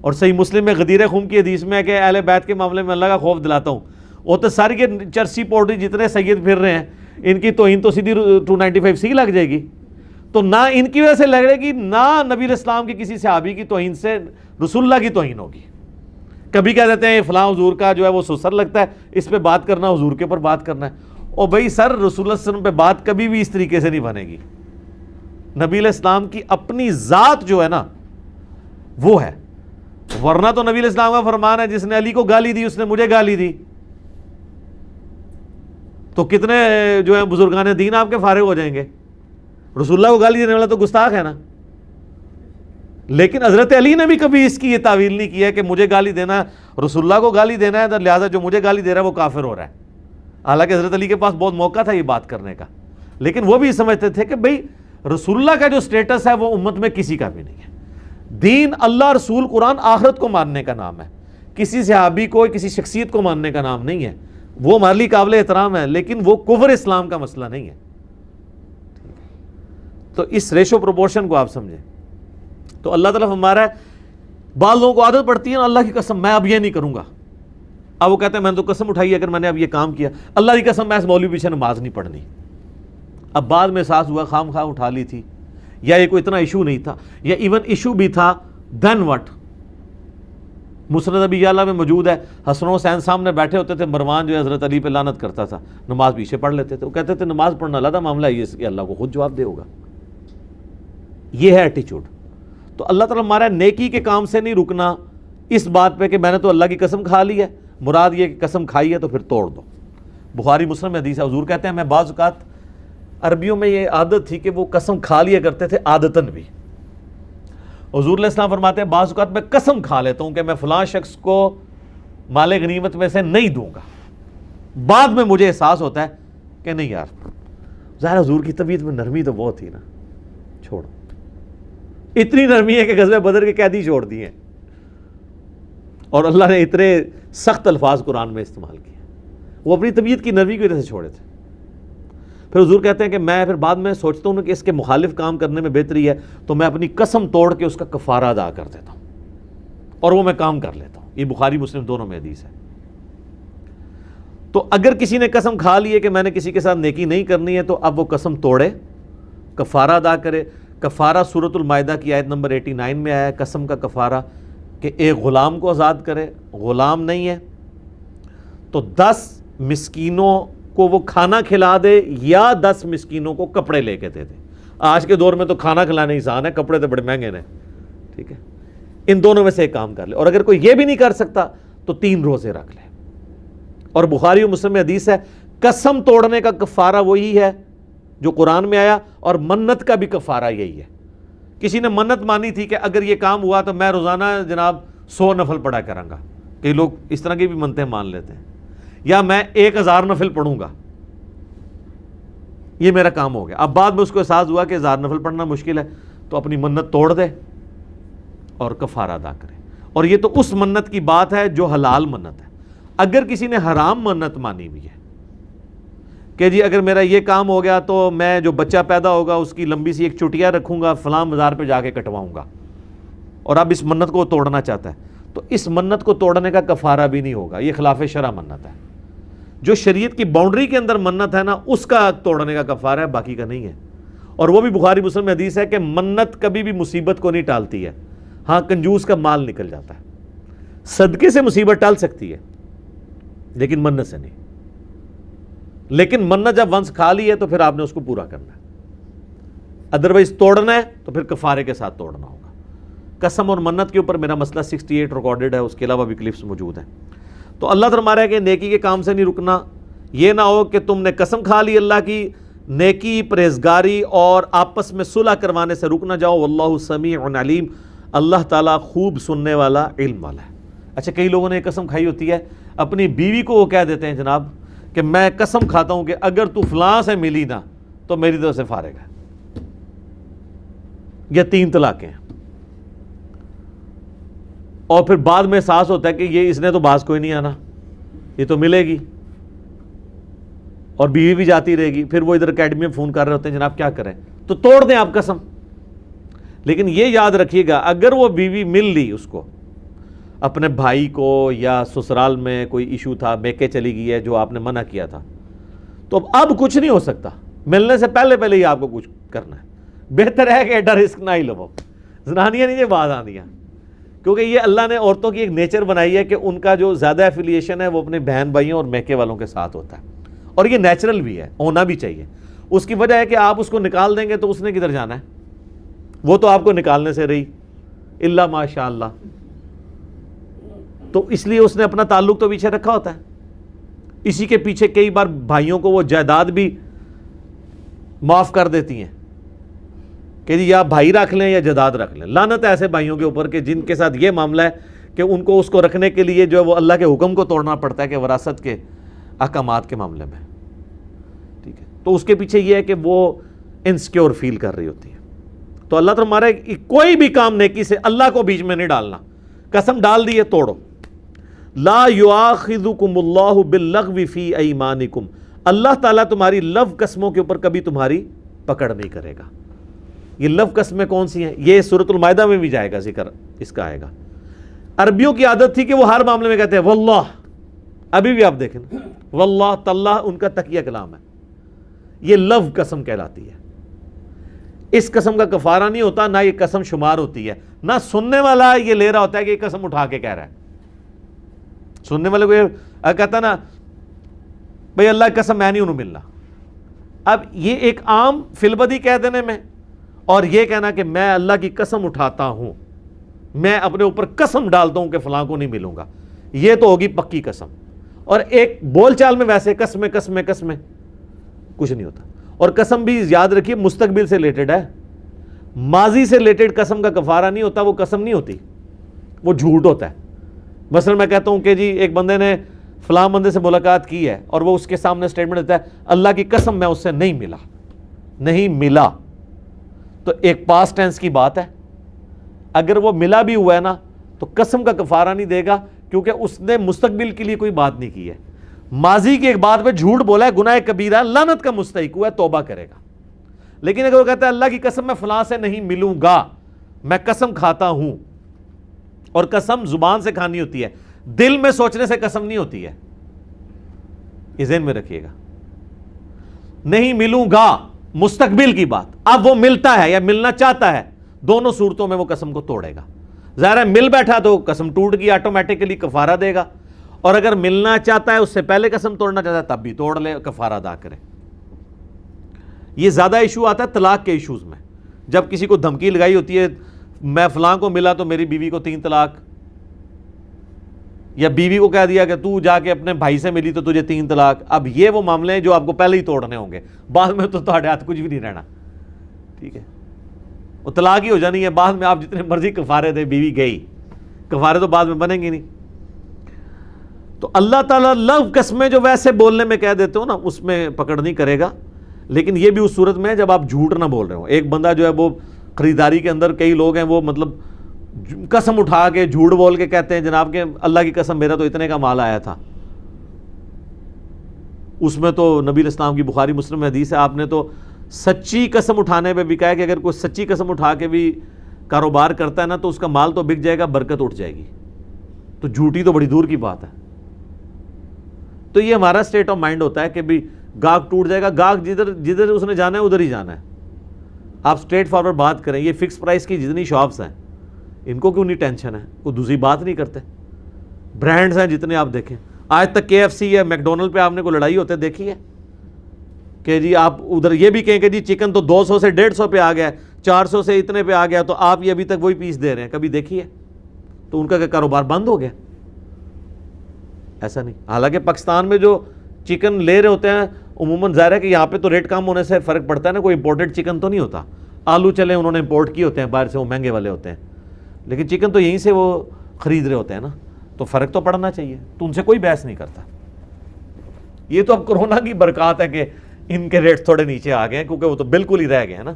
اور صحیح مسلم میں غدیر خون کی حدیث میں ہے کہ اہل بیت کے معاملے میں اللہ کا خوف دلاتا ہوں. وہ تو ساری کے چرسی پوٹری جتنے سید پھر رہے ہیں ان کی توہین تو سیدھی 295 سی لگ جائے گی. تو نہ ان کی وجہ سے لگے گی, نہ نبی علیہ السلام کی کسی صحابی کی توہین سے رسول اللہ کی توہین ہوگی. کبھی کہہ دیتے ہیں فلاں حضور کا جو ہے وہ سسر لگتا ہے, اس پہ بات کرنا حضور کے اوپر بات کرنا ہے. اور بھائی سر رسول اللہ صلی اللہ علیہ وسلم پہ بات کبھی بھی اس طریقے سے نہیں بنے گی. نبی علیہ السلام کی اپنی ذات جو ہے نا وہ ہے, ورنہ تو نبی علیہ السلام کا فرمان ہے جس نے علی کو گالی دی اس نے مجھے گالی دی. تو کتنے جو ہیں بزرگان دین آپ کے فارغ ہو جائیں گے. رسول اللہ کو گالی دینے والا تو گستاخ ہے نا. لیکن حضرت علی نے بھی کبھی اس کی یہ تعویل نہیں کی ہے کہ مجھے گالی دینا, رسول اللہ کو گالی دینا ہے, لہٰذا جو مجھے گالی دے رہا ہے وہ کافر ہو رہا ہے. حالانکہ حضرت علی کے پاس بہت موقع تھا یہ بات کرنے کا, لیکن وہ بھی سمجھتے تھے کہ بھئی رسول اللہ کا جو سٹیٹس ہے وہ امت میں کسی کا بھی نہیں ہے. دین اللہ, رسول, قرآن آخرت کو ماننے کا نام ہے, کسی صحابی کو کسی شخصیت کو ماننے کا نام نہیں ہے. وہ ہمارے لیے قابل احترام ہے لیکن وہ کفر اسلام کا مسئلہ نہیں ہے. تو اس ریشو پروپورشن کو آپ سمجھیں. تو اللہ تعالیٰ ہمارا بعض لوگوں کو عادت پڑتی ہے اللہ کی قسم میں اب یہ نہیں کروں گا. اب وہ کہتے ہیں میں نے تو قسم اٹھائی اگر میں نے اب یہ کام کیا, اللہ کی قسم میں اس مولوی پیچھے نماز نہیں پڑھنی. اب بعد میں احساس ہوا خام خواہ اٹھا لی تھی, یا یہ کوئی اتنا ایشو نہیں تھا, یا ایون ایشو بھی تھا, دین وٹ. مسند ابی یعلا میں موجود ہے, حسن و حسین سامنے بیٹھے ہوتے تھے, مروان جو ہے حضرت علی پہ لعنت کرتا تھا, نماز پیچھے پڑھ لیتے تھے. وہ کہتے تھے نماز پڑھنا علیحدہ معاملہ ہے, یہ کہ اللہ کو خود جواب دے ہوگا. یہ ہے ایٹیچیوڈ. تو اللہ تعالیٰ ہمارا نیکی کے کام سے نہیں رکنا اس بات پہ کہ میں نے تو اللہ کی قسم کھا لی ہے, مراد یہ کہ قسم کھائی ہے تو پھر توڑ دو. بخاری مسلم میں حدیث ہے, حضور کہتے ہیں میں بعض اوقات عربیوں میں یہ عادت تھی کہ وہ قسم کھا لیا کرتے تھے عادتاً بھی. حضور علیہ السلام فرماتے ہیں بعض اوقات میں قسم کھا لیتا ہوں کہ میں فلاں شخص کو مال غنیمت میں سے نہیں دوں گا, بعد میں مجھے احساس ہوتا ہے کہ نہیں یار ظاہر حضور کی طبیعت میں نرمی تو بہت تھی نا, چھوڑو. اتنی نرمی ہے کہ غزوہ بدر کے قیدی چھوڑ دیے, اور اللہ نے اتنے سخت الفاظ قرآن میں استعمال کیے. وہ اپنی طبیعت کی نرمی کی وجہ سے چھوڑے تھے. پھر حضور کہتے ہیں کہ میں پھر بعد میں سوچتا ہوں کہ اس کے مخالف کام کرنے میں بہتری ہے تو میں اپنی قسم توڑ کے اس کا کفارہ ادا کر دیتا ہوں اور وہ میں کام کر لیتا ہوں. یہ بخاری مسلم دونوں میں حدیث ہے. تو اگر کسی نے قسم کھا لی ہے کہ میں نے کسی کے ساتھ نیکی نہیں کرنی ہے تو اب وہ قسم توڑے, کفارہ ادا کرے. کفارہ سورۃ المائدہ کی آیت نمبر 89 میں آیا ہے, قسم کا کفارہ کہ ایک غلام کو آزاد کرے. غلام نہیں ہے تو 10 مسکینوں کو وہ کھانا کھلا دے یا 10 مسکینوں کو کپڑے لے کے دے دے. آج کے دور میں تو کھانا کھلانا آسان ہے, کپڑے تو بڑے مہنگے ہیں. ٹھیک ہے, ان دونوں میں سے ایک کام کر لے. اور اگر کوئی یہ بھی نہیں کر سکتا تو 3 روزے رکھ لے. اور بخاری و مسلم میں حدیث ہے قسم توڑنے کا کفارہ وہی ہے جو قرآن میں آیا, اور منت کا بھی کفارہ یہی ہے. کسی نے منت مانی تھی کہ اگر یہ کام ہوا تو میں روزانہ جناب 100 نفل پڑھا کروں گا. کئی لوگ اس طرح کی بھی منتیں مان لیتے ہیں, یا میں 1000 نفل پڑھوں گا, یہ میرا کام ہو گیا. اب بعد میں اس کو احساس ہوا کہ 1000 نفل پڑھنا مشکل ہے تو اپنی منت توڑ دے, اور کفارہ ادا کرے. اور یہ تو اس منت کی بات ہے جو حلال منت ہے. اگر کسی نے حرام منت مانی ہوئی ہے کہ جی اگر میرا یہ کام ہو گیا تو میں جو بچہ پیدا ہوگا اس کی لمبی سی ایک چٹیا رکھوں گا, فلاں مزار پہ جا کے کٹواؤں گا, اور اب اس منت کو توڑنا چاہتا ہے, تو اس منت کو توڑنے کا کفارہ بھی نہیں ہوگا. یہ خلاف شرع منت ہے. جو شریعت کی باؤنڈری کے اندر منت ہے نا, اس کا توڑنے کا کفارہ ہے, باقی کا نہیں ہے. اور وہ بھی بخاری مسلم میں حدیث ہے کہ منت کبھی بھی مصیبت کو نہیں ٹالتی ہے. ہاں کنجوس کا مال نکل جاتا ہے, صدقے سے مصیبت ٹال سکتی ہے لیکن منت سے نہیں. لیکن منت جب ونس کھا لی ہے تو پھر آپ نے اس کو پورا کرنا ہے, ادروائز توڑنا ہے تو پھر کفارے کے ساتھ توڑنا ہوگا. قسم اور منت کے اوپر میرا مسئلہ 68 ریکارڈڈ ہے, اس کے علاوہ بھی کلپس موجود ہیں. تو اللہ فرما رہا ہے کہ نیکی کے کام سے نہیں رکنا. یہ نہ ہو کہ تم نے قسم کھا لی اللہ کی, نیکی, پرہیزگاری اور آپس میں صلح کروانے سے رک نہ جاؤ. واللہ سمیع علیم, اللہ تعالیٰ خوب سننے والا, علم والا ہے. اچھا, کئی لوگوں نے قسم کھائی ہوتی ہے, اپنی بیوی کو وہ کہہ دیتے ہیں جناب کہ میں قسم کھاتا ہوں کہ اگر تو فلاں سے ملی نا تو میری طرف سے فارغ ہے. یہ 3 طلاقیں ہیں. اور پھر بعد میں احساس ہوتا ہے کہ یہ اس نے تو باز کوئی نہیں آنا, یہ تو ملے گی, اور بیوی بھی جاتی رہے گی. پھر وہ ادھر اکیڈمی میں فون کر رہے ہوتے ہیں جناب کیا کریں, تو توڑ دیں آپ قسم. لیکن یہ یاد رکھیے گا, اگر وہ بیوی مل لی اس کو, اپنے بھائی کو, یا سسرال میں کوئی ایشو تھا, میکے چلی گئی ہے جو آپ نے منع کیا تھا, تو اب کچھ نہیں ہو سکتا. ملنے سے پہلے ہی آپ کو کچھ کرنا ہے. بہتر ہے کہ ایڈا رسک نہ ہی لو. زنانیاں نہیں یہ بات آندیاں, کیونکہ یہ اللہ نے عورتوں کی ایک نیچر بنائی ہے کہ ان کا جو زیادہ ایفیلیشن ہے وہ اپنے بہن بھائیوں اور میکے والوں کے ساتھ ہوتا ہے, اور یہ نیچرل بھی ہے, ہونا بھی چاہیے. اس کی وجہ ہے کہ آپ اس کو نکال دیں گے تو اس نے کدھر جانا ہے, وہ تو آپ کو نکالنے سے رہی, اللہ ماشاء اللہ. تو اس لیے اس نے اپنا تعلق تو پیچھے رکھا ہوتا ہے. اسی کے پیچھے کئی بار بھائیوں کو وہ جائیداد بھی معاف کر دیتی ہیں کہ جی یا بھائی رکھ لیں یا جائیداد رکھ لیں. لعنت ہے ایسے بھائیوں کے اوپر کہ جن کے ساتھ یہ معاملہ ہے کہ ان کو اس کو رکھنے کے لیے جو ہے وہ اللہ کے حکم کو توڑنا پڑتا ہے کہ وراثت کے احکامات کے معاملے میں. ٹھیک ہے, تو اس کے پیچھے یہ ہے کہ وہ انسیکیور فیل کر رہی ہوتی ہے. تو اللہ تعالیٰ ہمارے کوئی بھی کام نیکی سے اللہ کو بیچ میں نہیں ڈالنا. قسم ڈال دی ہے, توڑو. لا یؤاخذکم اللہ باللغو فی ایمانکم, اللہ تعالیٰ تمہاری لو قسموں کے اوپر کبھی تمہاری پکڑ نہیں کرے گا. یہ لو قسمیں کون سی ہیں, یہ سورۃ المائدہ میں بھی جائے گا ذکر, اس کا آئے گا. عربیوں کی عادت تھی کہ وہ ہر معاملے میں کہتے ہیں واللہ. ابھی بھی آپ دیکھیں واللہ تاللہ ان کا تقیہ کلام ہے. یہ لو قسم کہلاتی ہے. اس قسم کا کفارہ نہیں ہوتا, نہ یہ قسم شمار ہوتی ہے, نہ سننے والا یہ لے رہا ہوتا ہے کہ یہ قسم اٹھا کے کہہ رہا ہے. سننے والے کو کہتا نا بھئی اللہ کی قسم میں نہیں انہوں ملنا. اب یہ ایک عام فلبدی کہہ دینے میں, اور یہ کہنا کہ میں اللہ کی قسم اٹھاتا ہوں, میں اپنے اوپر قسم ڈالتا ہوں کہ فلاں کو نہیں ملوں گا, یہ تو ہوگی پکی قسم. اور ایک بول چال میں ویسے قسمیں کچھ نہیں ہوتا. اور قسم بھی یاد رکھیے مستقبل سے ریلیٹڈ ہے, ماضی سے ریلیٹڈ قسم کا کفارہ نہیں ہوتا, وہ قسم نہیں ہوتی, وہ جھوٹ ہوتا ہے. مثلا میں کہتا ہوں کہ جی ایک بندے نے فلاں بندے سے ملاقات کی ہے اور وہ اس کے سامنے سٹیٹمنٹ دیتا ہے اللہ کی قسم میں اس سے نہیں ملا, تو ایک پاسٹ ٹینس کی بات ہے. اگر وہ ملا بھی ہوا ہے نا تو قسم کا کفارہ نہیں دے گا, کیونکہ اس نے مستقبل کے لیے کوئی بات نہیں کی ہے. ماضی کی ایک بات پہ جھوٹ بولا ہے, گناہ کبیرہ, لعنت کا مستحق ہوا ہے, توبہ کرے گا. لیکن اگر وہ کہتا ہے اللہ کی قسم میں فلاں سے نہیں ملوں گا, میں قسم کھاتا ہوں, اور قسم زبان سے کھانی ہوتی ہے, دل میں سوچنے سے قسم نہیں ہوتی ہے, یہ ذہن میں رکھیے گا. نہیں ملوں گا مستقبل کی بات, اب وہ ملتا ہے یا ملنا چاہتا ہے, دونوں صورتوں میں وہ قسم کو توڑے گا. ظاہر ہے مل بیٹھا تو قسم ٹوٹ گئی, آٹومیٹکلی کفارہ دے گا, اور اگر ملنا چاہتا ہے اس سے پہلے قسم توڑنا چاہتا ہے تب بھی توڑ لے, کفارہ ادا کرے. یہ زیادہ ایشو آتا ہے طلاق کے ایشوز میں, جب کسی کو دھمکی لگائی ہوتی ہے میں فلاں کو ملا تو میری بیوی کو 3 طلاق, یا بیوی کو کہہ دیا کہ تو جا کے اپنے بھائی سے ملی تو تجھے 3 طلاق. اب یہ وہ معاملے ہیں جو آپ کو پہلے ہی توڑنے ہوں گے, بعد میں تو تہاڈے ہاتھ کچھ بھی نہیں رہنا. ٹھیک ہے, وہ طلاق ہی ہو جانی ہے, بعد میں آپ جتنے مرضی کفارے دے, بیوی گئی, کفارے تو بعد میں بنیں گے نہیں. تو اللہ تعالیٰ لو قسمیں جو ویسے بولنے میں کہہ دیتے ہو نا, اس میں پکڑ نہیں کرے گا. لیکن یہ بھی اس صورت میں ہے جب آپ جھوٹ نہ بول رہے ہو. ایک بندہ جو ہے وہ خریداری کے اندر, کئی لوگ ہیں وہ مطلب قسم اٹھا کے جھوٹ بول کے کہتے ہیں جناب کہ اللہ کی قسم میرا تو اتنے کا مال آیا تھا. اس میں تو نبی علیہ السلام کی بخاری مسلم میں حدیث ہے, آپ نے تو سچی قسم اٹھانے پہ بھی کہا کہ اگر کوئی سچی قسم اٹھا کے بھی کاروبار کرتا ہے نا تو اس کا مال تو بک جائے گا, برکت اٹھ جائے گی. تو جھوٹی تو بڑی دور کی بات ہے. تو یہ ہمارا سٹیٹ آف مائنڈ ہوتا ہے کہ بھی گاہک ٹوٹ جائے گا, گاہک جدھر اس نے جانا ہے ادھر ہی جانا ہے. آپ سٹریٹ فارورڈ بات کریں, یہ فکس پرائس کی جتنی شاپس ہیں ان کو کیوں نہیں ٹینشن ہے, کوئی دوسری بات نہیں کرتے. برانڈز ہیں جتنے آپ دیکھیں, آج تک KFC ہے, میک ڈونلڈ پہ آپ نے کوئی لڑائی ہوتے دیکھی ہے کہ جی آپ ادھر یہ بھی کہیں کہ جی چکن تو 200 سے 150 پہ آ گیا, 400 سے اتنے پہ آ گیا, تو آپ یہ ابھی تک وہی پیس دے رہے ہیں, کبھی دیکھیے؟ تو ان کا کاروبار بند ہو گیا؟ ایسا نہیں. حالانکہ پاکستان میں جو چکن لے رہے ہوتے ہیں عموماً ظاہر ہے کہ یہاں پہ تو ریٹ کم ہونے سے فرق پڑتا ہے نا, کوئی امپورٹڈ چکن تو نہیں ہوتا. آلو چلے انہوں نے امپورٹ کیے ہوتے ہیں باہر سے, وہ مہنگے والے ہوتے ہیں, لیکن چکن تو یہیں سے وہ خرید رہے ہوتے ہیں نا, تو فرق تو پڑنا چاہیے. تو ان سے کوئی بحث نہیں کرتا. یہ تو اب کرونا کی برکات ہے کہ ان کے ریٹ تھوڑے نیچے آ گئے ہیں, کیونکہ وہ تو بالکل ہی رہ گئے ہیں نا,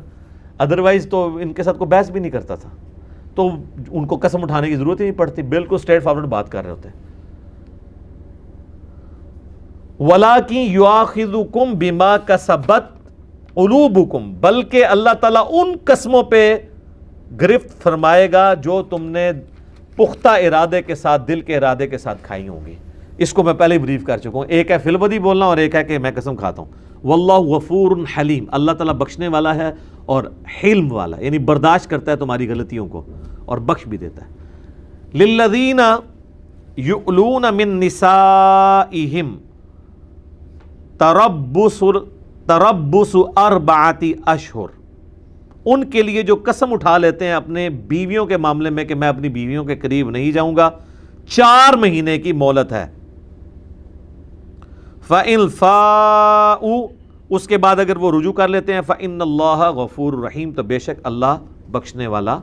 ادروائز تو ان کے ساتھ کوئی بحث بھی نہیں کرتا تھا. تو ان کو قسم اٹھانے کی ضرورت ہی نہیں پڑتی, بالکل اسٹریٹ فارورڈ بات کر رہے ہوتے ہیں. وَلَٰكِن يُؤَاخِذُكُم بِمَا كَسَبَتْ قُلُوبُكُم, بلکہ اللہ تعالیٰ ان قسموں پہ گرفت فرمائے گا جو تم نے پختہ ارادے کے ساتھ, دل کے ارادے کے ساتھ کھائی ہوں گی. اس کو میں پہلے ہی بریف کر چکا ہوں. ایک ہے فی البدی بولنا اور ایک ہے کہ میں قسم کھاتا ہوں. واللہ غفور حلیم, اللہ تعالیٰ بخشنے والا ہے اور حلم والا, یعنی برداشت کرتا ہے تمہاری غلطیوں کو اور بخش بھی دیتا ہے. للذین یؤلون من نسائہم تربص 4 اشہر, ان کے لیے جو قسم اٹھا لیتے ہیں اپنے بیویوں کے معاملے میں کہ میں اپنی بیویوں کے قریب نہیں جاؤں گا, 4 مہینے کی مہلت ہے. فَإِنْ فَاءُوا, اس کے بعد اگر وہ رجوع کر لیتے ہیں, فَإِنَّ اللَّهَ غَفُورٌ رَحِيمٌ, تو بے شک اللہ بخشنے والا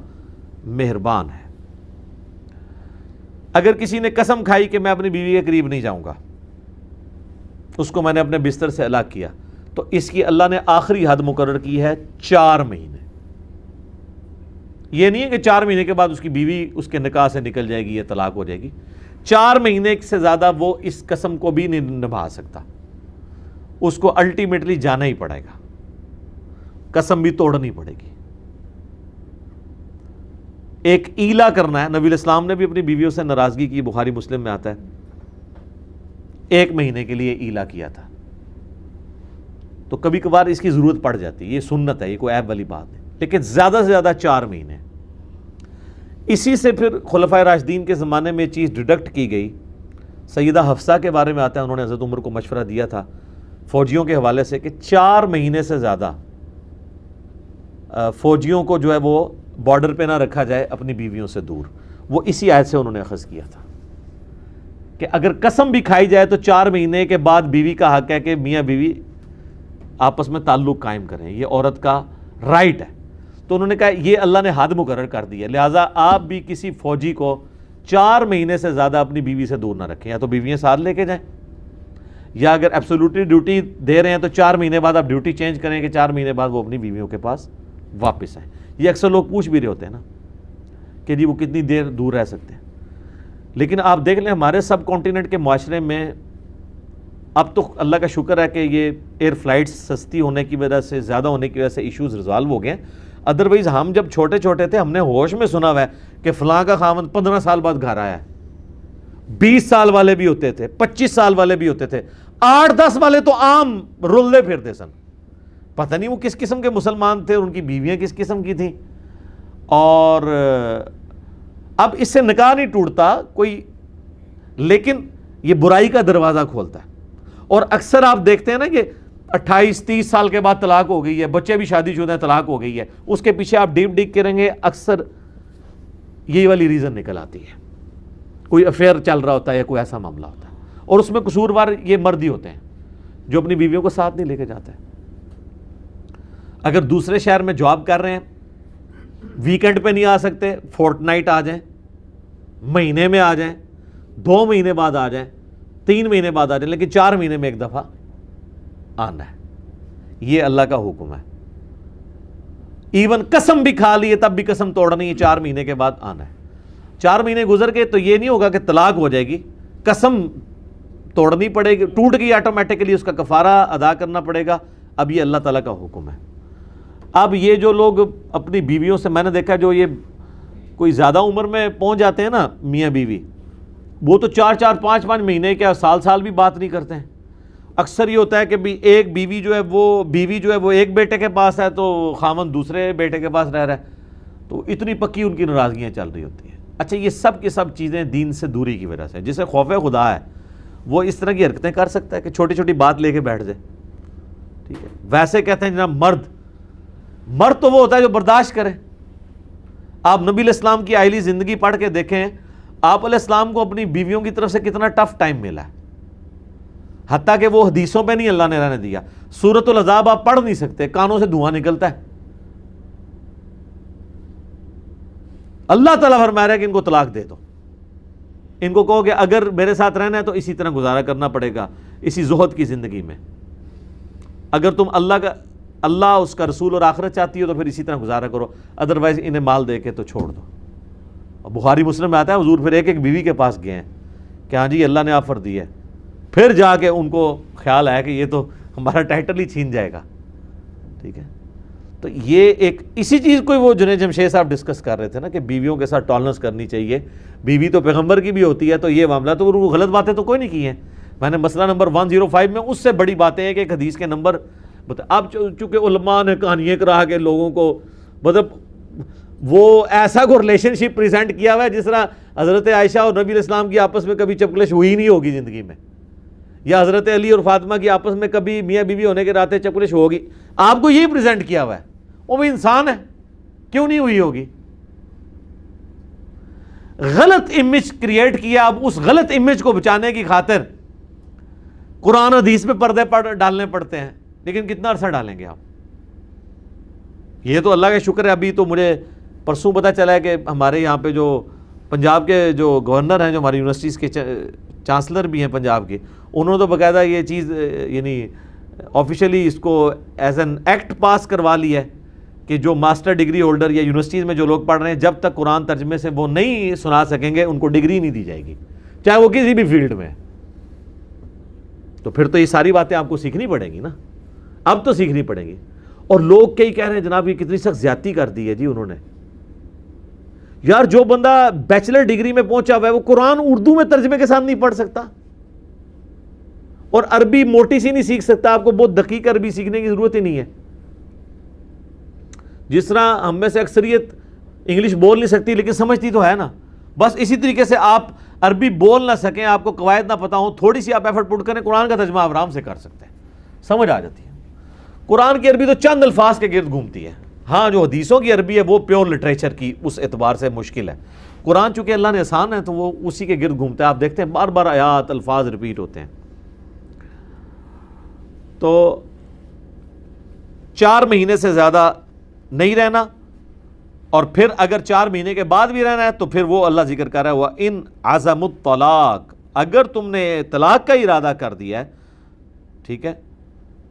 مہربان ہے. اگر کسی نے قسم کھائی کہ میں اپنی بیوی کے قریب نہیں جاؤں گا, اس کو میں نے اپنے بستر سے الگ کیا, تو اس کی اللہ نے آخری حد مقرر کی ہے 4 مہینے. یہ نہیں ہے کہ 4 مہینے کے بعد اس کی بیوی اس کے نکاح سے نکل جائے گی یا طلاق ہو جائے گی. 4 مہینے سے زیادہ وہ اس قسم کو بھی نہیں نبھا سکتا, اس کو الٹیمیٹلی جانا ہی پڑے گا, قسم بھی توڑنی پڑے گی. ایک ایلا کرنا ہے. نبی علیہ السلام نے بھی اپنی بیویوں سے ناراضگی کی, بخاری مسلم میں آتا ہے, 1 مہینے کے لیے ایلا کیا تھا. تو کبھی کبھار اس کی ضرورت پڑ جاتی ہے, یہ سنت ہے, یہ کوئی عیب والی بات نہیں, لیکن زیادہ سے زیادہ 4 مہینے. اسی سے پھر خلفائے راشدین کے زمانے میں چیز ڈیڈکٹ کی گئی. سیدہ حفصہ کے بارے میں آتا ہے, انہوں نے حضرت عمر کو مشورہ دیا تھا فوجیوں کے حوالے سے کہ 4 مہینے سے زیادہ فوجیوں کو جو ہے وہ بارڈر پہ نہ رکھا جائے اپنی بیویوں سے دور. وہ اسی آیت سے انہوں نے اخذ کیا تھا کہ اگر قسم بھی کھائی جائے تو 4 مہینے کے بعد بیوی کا حق ہے کہ میاں بیوی آپس میں تعلق قائم کریں, یہ عورت کا رائٹ ہے. تو انہوں نے کہا یہ اللہ نے حد مقرر کر دی ہے, لہٰذا آپ بھی کسی فوجی کو 4 مہینے سے زیادہ اپنی بیوی سے دور نہ رکھیں, یا تو بیویاں ساتھ لے کے جائیں, یا اگر ایبسولوٹلی ڈیوٹی دے رہے ہیں تو 4 مہینے بعد آپ ڈیوٹی چینج کریں کہ 4 مہینے بعد وہ اپنی بیویوں کے پاس واپس آئیں. یہ اکثر لوگ پوچھ بھی رہے ہوتے ہیں نا کہ جی وہ کتنی دیر دور رہ سکتے ہیں. لیکن آپ دیکھ لیں ہمارے سب کانٹیننٹ کے معاشرے میں اب تو اللہ کا شکر ہے کہ یہ ایئر فلائٹس سستی ہونے کی وجہ سے, زیادہ ہونے کی وجہ سے ایشوز ریزالو ہو گئے ہیں. ادروائز ہم جب چھوٹے چھوٹے تھے ہم نے ہوش میں سنا ہوا ہے کہ فلاں کا خاوند 15 سال بعد گھر آیا ہے. 20 سال والے بھی ہوتے تھے, 25 سال والے بھی ہوتے تھے, 8-10 والے تو عام رلے پھرتے سن. پتہ نہیں وہ کس قسم کے مسلمان تھے, ان کی بیویاں کس قسم کی تھیں. اور اب اس سے نکاح نہیں ٹوٹتا کوئی, لیکن یہ برائی کا دروازہ کھولتا ہے. اور اکثر آپ دیکھتے ہیں نا کہ 28-30 سال کے بعد طلاق ہو گئی ہے, بچے بھی شادی شدہ ہیں, طلاق ہو گئی ہے, اس کے پیچھے آپ ڈیپ ڈگ کریں گے اکثر یہی والی ریزن نکل آتی ہے. کوئی افیئر چل رہا ہوتا ہے یا کوئی ایسا معاملہ ہوتا ہے, اور اس میں قصوروار یہ مرد ہی ہوتے ہیں جو اپنی بیویوں کو ساتھ نہیں لے کے جاتے. اگر دوسرے شہر میں جاب کر رہے ہیں, ویکنڈ پہ نہیں آ سکتے, فورٹ نائٹ آ جائیں, مہینے میں آ جائیں, 2 مہینے بعد آ جائیں, 3 مہینے بعد آ جائیں, لیکن 4 مہینے میں ایک دفعہ آنا ہے. یہ اللہ کا حکم ہے. ایون قسم بھی کھا لیے تب بھی قسم توڑنی ہے, 4 مہینے کے بعد آنا ہے. 4 مہینے گزر گئے تو یہ نہیں ہوگا کہ طلاق ہو جائے گی، قسم توڑنی پڑے گی، ٹوٹ گئی آٹومیٹکلی، اس کا کفارہ ادا کرنا پڑے گا۔ اب یہ اللہ تعالیٰ کا حکم ہے۔ اب یہ جو لوگ اپنی بیویوں سے، میں نے دیکھا جو یہ کوئی زیادہ عمر میں پہنچ جاتے ہیں نا میاں بیوی، وہ تو 4 5 مہینے کیا سال بھی بات نہیں کرتے ہیں۔ اکثر یہ ہوتا ہے کہ ایک بیوی جو ہے وہ ایک بیٹے کے پاس ہے تو خاوند دوسرے بیٹے کے پاس رہ رہا ہے، تو اتنی پکی ان کی ناراضگیاں چل رہی ہوتی ہیں۔ اچھا، یہ سب کی سب چیزیں دین سے دوری کی وجہ سے۔ جسے خوف خدا ہے وہ اس طرح کی حرکتیں کر سکتا ہے کہ چھوٹی چھوٹی بات لے کے بیٹھ جائے، ٹھیک ہے۔ ویسے کہتے ہیں جناب مرد تو وہ ہوتا ہے جو برداشت کرے۔ آپ نبی علیہ السلام کی آئلی زندگی پڑھ کے دیکھیں، آپ علیہ السلام کو اپنی بیویوں کی طرف سے کتنا ٹف ٹائم ملا ہے، حتیٰ کہ وہ حدیثوں پہ نہیں اللہ نے رہنے دیا۔ سورۃ العذاب آپ پڑھ نہیں سکتے، کانوں سے دھواں نکلتا ہے۔ اللہ تعالیٰ فرما رہا ہے کہ ان کو طلاق دے دو، ان کو کہو کہ اگر میرے ساتھ رہنا ہے تو اسی طرح گزارا کرنا پڑے گا، اسی زہد کی زندگی میں۔ اگر تم اللہ اس کا رسول اور آخرت چاہتی ہو تو پھر اسی طرح گزارا کرو، ادروائز انہیں مال دے کے تو چھوڑ دو۔ بخاری مسلم میں آتا ہے حضور پھر ایک بیوی کے پاس گئے ہیں کہ ہاں جی اللہ نے آفر دی ہے، پھر جا کے ان کو خیال آیا کہ یہ تو ہمارا ٹائٹل ہی چھین جائے گا، ٹھیک ہے۔ تو یہ ایک اسی چیز کو وہ جنید جمشید صاحب ڈسکس کر رہے تھے نا کہ بیویوں کے ساتھ ٹالرنس کرنی چاہیے، بیوی تو پیغمبر کی بھی ہوتی ہے، تو یہ معاملہ تو وہ غلط باتیں تو کوئی نہیں کی ہیں۔ میں نے مسئلہ نمبر 105 میں اس سے بڑی باتیں ہیں کہ ایک حدیث کے نمبر اب چونکہ علماء نے کہانیاں کرا کے لوگوں کو مطلب وہ ایسا کو ریلیشن شپ پریزنٹ کیا ہوا ہے جس طرح حضرت عائشہ اور نبی علیہ السلام کی آپس میں کبھی چپکلش ہوئی نہیں ہوگی زندگی میں، یا حضرت علی اور فاطمہ کی آپس میں کبھی میاں بیوی ہونے کے ناطے چپکلش ہوگی، آپ کو یہی پریزنٹ کیا ہوا ہے۔ وہ بھی انسان ہے، کیوں نہیں ہوئی ہوگی؟ غلط امیج کریٹ کیا، اب اس غلط امیج کو بچانے کی خاطر قرآن حدیث میں پردے ڈالنے پڑتے ہیں، لیکن کتنا عرصہ ڈالیں گے آپ؟ یہ تو اللہ کا شکر ہے، ابھی تو مجھے پرسوں پتہ چلا ہے کہ ہمارے یہاں پہ جو پنجاب کے جو گورنر ہیں، جو ہماری یونیورسٹیز کے چانسلر بھی ہیں پنجاب کے، انہوں نے تو باقاعدہ یہ چیز یعنی آفیشیلی اس کو ایز این ایکٹ پاس کروا لیا ہے کہ جو ماسٹر ڈگری ہولڈر یا یونیورسٹیز میں جو لوگ پڑھ رہے ہیں جب تک قرآن ترجمے سے وہ نہیں سنا سکیں گے ان کو ڈگری نہیں دی جائے گی، چاہے وہ کسی بھی فیلڈ میں۔ تو پھر تو یہ ساری باتیں آپ کو سیکھنی پڑیں گی نا، اب تو سیکھنی پڑیں گی۔ اور لوگ کئی کہہ رہے ہیں جناب یہ کتنی سخت زیادتی کر دی ہے جی انہوں نے۔ یار جو بندہ بیچلر ڈگری میں پہنچا ہوا ہے وہ قرآن اردو میں ترجمے کے ساتھ نہیں پڑھ سکتا، اور عربی موٹی سی نہیں سیکھ سکتا، آپ کو بہت دقیق عربی سیکھنے کی ضرورت ہی نہیں ہے۔ جس طرح ہم میں سے اکثریت انگلش بول نہیں سکتی لیکن سمجھتی تو ہے نا، بس اسی طریقے سے آپ عربی بول نہ سکیں، آپ کو قواعد نہ پتا ہوں، تھوڑی سی آپ ایفرٹ پٹ کریں، قرآن کا ترجمہ آپ آرام سے کر سکتے ہیں، سمجھ آ جاتی ہے۔ قرآن کی عربی تو چند الفاظ کے گرد گھومتی ہے، ہاں جو حدیثوں کی عربی ہے وہ پیور لٹریچر کی اس اعتبار سے مشکل ہے۔ قرآن چونکہ اللہ نے آسان ہے تو وہ اسی کے گرد گھومتا ہے، آپ دیکھتے ہیں بار بار آیات الفاظ ریپیٹ ہوتے ہیں۔ تو 4 مہینے سے زیادہ نہیں رہنا، اور پھر اگر 4 مہینے کے بعد بھی رہنا ہے تو پھر وہ اللہ ذکر کر رہا ہے وَإِنْ عَزَمُ الطَّلَاقِ، اگر تم نے طلاق کا ارادہ کر دیا ہے، ٹھیک ہے،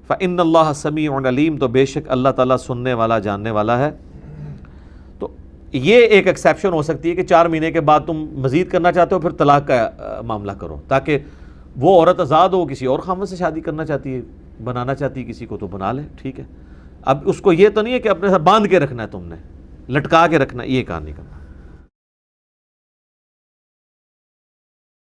فَإِنَّ اللَّهَ سَمِيعٌ عَلِيمٌ، تو بے شک اللہ تعالیٰ سننے والا جاننے والا ہے۔ تو یہ ایک ایکسیپشن ہو سکتی ہے کہ 4 مہینے کے بعد تم مزید کرنا چاہتے ہو، پھر طلاق کا معاملہ کرو، تاکہ وہ عورت آزاد ہو، کسی اور خاوند سے شادی کرنا چاہتی ہے، بنانا چاہتی ہے کسی کو تو بنا لے، ٹھیک ہے۔ اب اس کو یہ تو نہیں ہے کہ اپنے ساتھ باندھ کے رکھنا ہے، تم نے لٹکا کے رکھنا، یہ کام نہیں کرنا۔